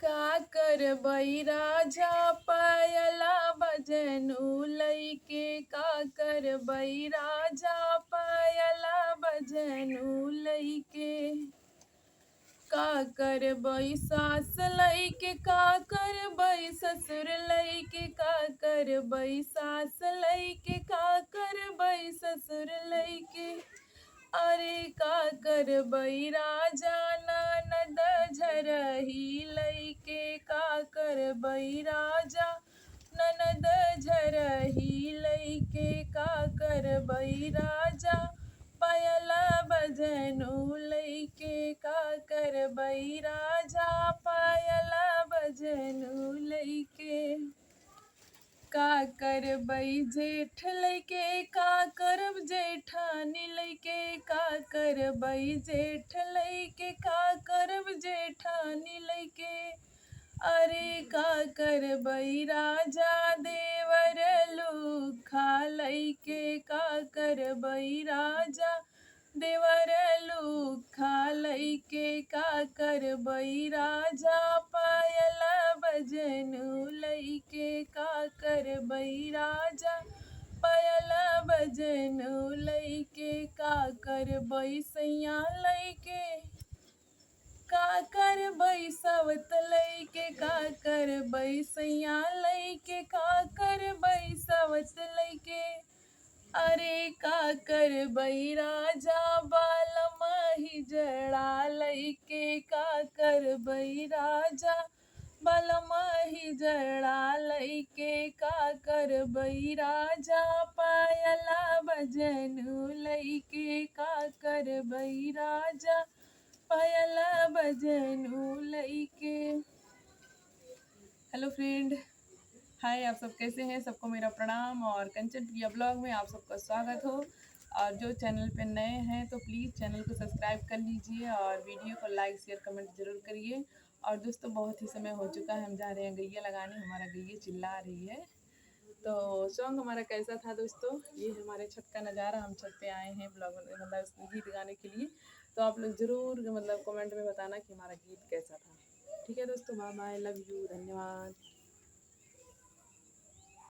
का करबई राजा पायला बजनु लइके, का करबई राजा पायला बजनु लइके। का करबई सास लइके, का करबई ससुर लइके, का करबई सास लइके, का करबई ससुर लइके। अरे का करबई राजा ननद झरही लइके, का करबई राजा ननद झरही लइके, का करबई राजा पायला बजनु लइके, का करबई राजा पायला बजनु लइके। का करबई जेठ लइके, का करब जेठानी लइके, का करबई जेठ लइके, का करब जेठानी लइके। अरे का करबई राजा देवर लुखा लइके, का करबई राजा देवर लुखा लइके, का करबई राजा पायला बजनु लइके, का करबई राजा पायला बजनु लइके। का करबई सैया लइके, का करबई सवत लइके, का करबई सैया लइके, का करबई सवत लइके। अरे का करबई राजा बालमही जड़ा लइके, का करबई राजा बालमही जड़ा लइके, का करबई राजा पायला बजनु लइके, का करबई राजा पायला बजनु लइके। हेलो फ्रेंड, हाय, आप सब कैसे हैं? सबको मेरा प्रणाम और कंचन प्रिया ब्लॉग में आप सबका स्वागत हो। और जो चैनल पे नए हैं तो प्लीज़ चैनल को सब्सक्राइब कर लीजिए और वीडियो को लाइक शेयर कमेंट ज़रूर करिए। और दोस्तों, बहुत ही समय हो चुका है, हम जा रहे हैं गैया लगाने, हमारा गैया चिल्ला रही है। तो सॉन्ग हमारा कैसा था दोस्तों? ये हमारे छत का नज़ारा, हम छत पे आए हैं ब्लॉग मतलब गीत गाने के लिए। तो आप लोग ज़रूर मतलब कमेंट में बताना कि हमारा गीत कैसा था। ठीक है दोस्तों, बाय बाय, लव यू, धन्यवाद।